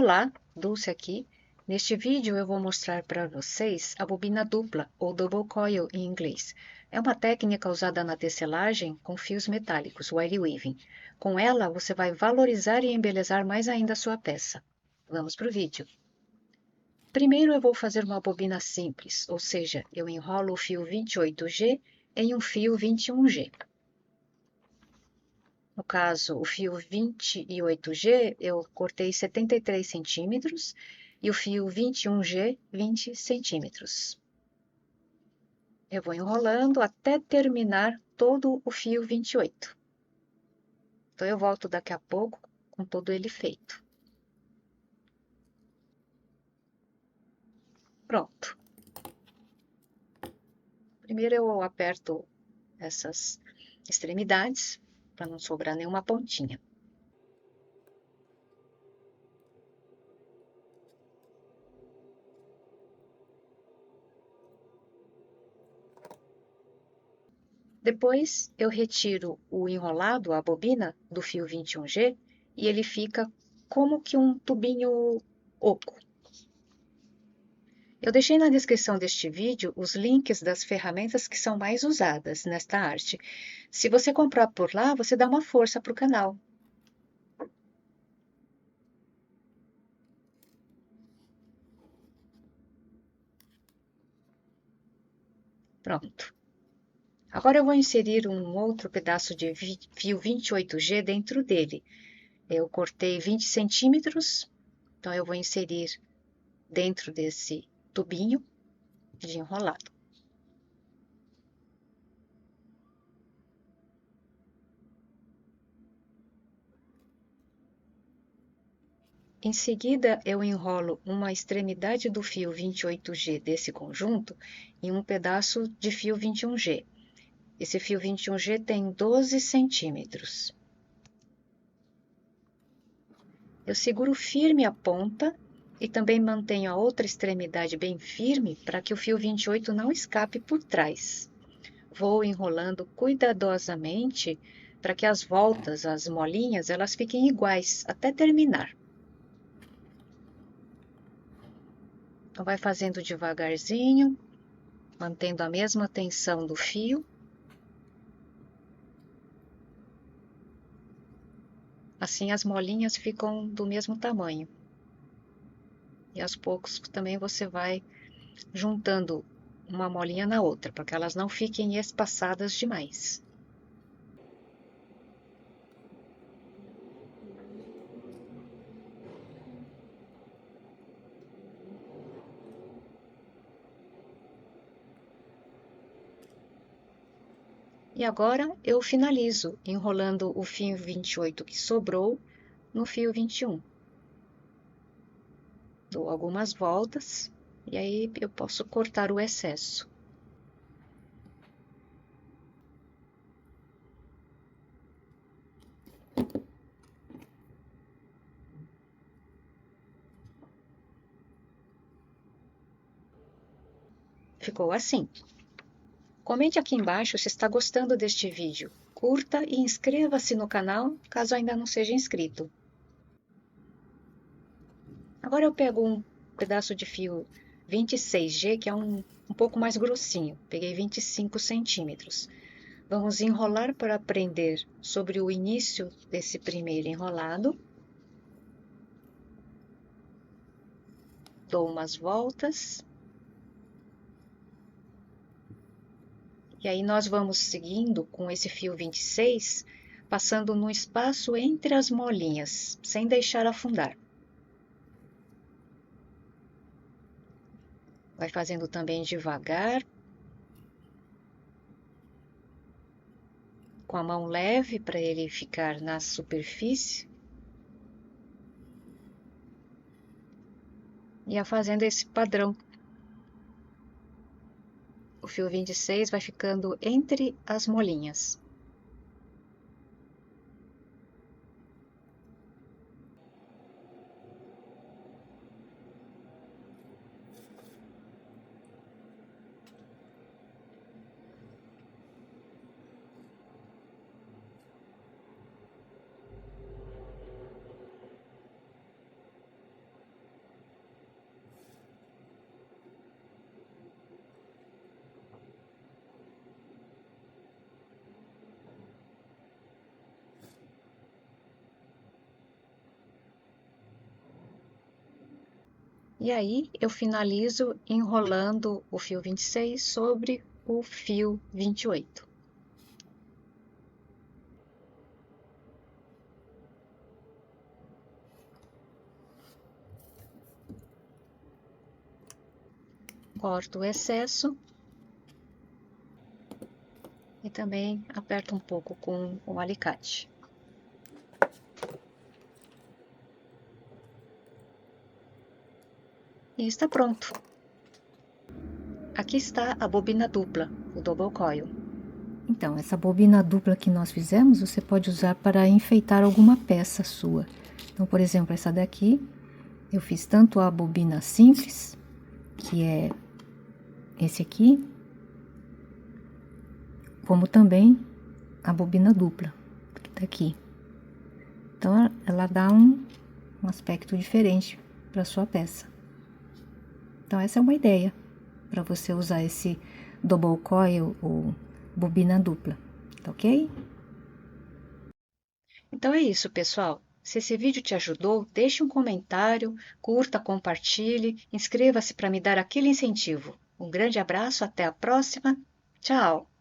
Olá, Dulce aqui. Neste vídeo eu vou mostrar para vocês a bobina dupla, ou double coil em inglês. É uma técnica usada na tecelagem com fios metálicos, wire weaving. Com ela, você vai valorizar e embelezar mais ainda a sua peça. Vamos para o vídeo. Primeiro eu vou fazer uma bobina simples, ou seja, eu enrolo o fio 28G em um fio 21G. No caso, o fio 28G, eu cortei 73 centímetros e o fio 21G, 20 centímetros. Eu vou enrolando até terminar todo o fio 28. Então, eu volto daqui a pouco com todo ele feito. Pronto. Primeiro eu aperto essas extremidades para não sobrar nenhuma pontinha. Depois eu retiro o enrolado, a bobina do fio 21G, e ele fica como que um tubinho oco. Eu deixei na descrição deste vídeo os links das ferramentas que são mais usadas nesta arte. Se você comprar por lá, você dá uma força para o canal. Pronto. Agora eu vou inserir um outro pedaço de fio 28G dentro dele. Eu cortei 20 centímetros, então eu vou inserir dentro desse tubinho de enrolado. Em seguida, eu enrolo uma extremidade do fio 28G desse conjunto em um pedaço de fio 21G. Esse fio 21G tem 12 centímetros. Eu seguro firme a ponta e também mantenho a outra extremidade bem firme para que o fio 28 não escape por trás. Vou enrolando cuidadosamente para que as voltas, as molinhas, elas fiquem iguais até terminar. Então, vai fazendo devagarzinho, mantendo a mesma tensão do fio. Assim as molinhas ficam do mesmo tamanho. E aos poucos também você vai juntando uma molinha na outra, para que elas não fiquem espaçadas demais. E agora eu finalizo enrolando o fio 28 que sobrou no fio 21. Dou algumas voltas e aí eu posso cortar o excesso. Ficou assim. Comente aqui embaixo se está gostando deste vídeo. Curta e inscreva-se no canal caso ainda não seja inscrito. Agora eu pego um pedaço de fio 26G, que é um pouco mais grossinho. Peguei 25 centímetros. Vamos enrolar para prender sobre o início desse primeiro enrolado. Dou umas voltas. E aí nós vamos seguindo com esse fio 26, passando no espaço entre as molinhas, sem deixar afundar. Vai fazendo também devagar, com a mão leve para ele ficar na superfície. E a fazendo esse padrão. O fio 26 vai ficando entre as molinhas. E aí eu finalizo enrolando o fio 26 sobre o fio 28. Corto o excesso e também aperto um pouco com o alicate. E está pronto. Aqui está a bobina dupla, o double coil. Então, essa bobina dupla que nós fizemos, você pode usar para enfeitar alguma peça sua. Então, por exemplo, essa daqui, eu fiz tanto a bobina simples, que é esse aqui, como também a bobina dupla, que tá aqui. Então, ela dá um aspecto diferente para sua peça. Então, essa é uma ideia para você usar esse double coil ou bobina dupla, tá ok? Então é isso, pessoal. Se esse vídeo te ajudou, deixe um comentário, curta, compartilhe, inscreva-se para me dar aquele incentivo. Um grande abraço, até a próxima. Tchau!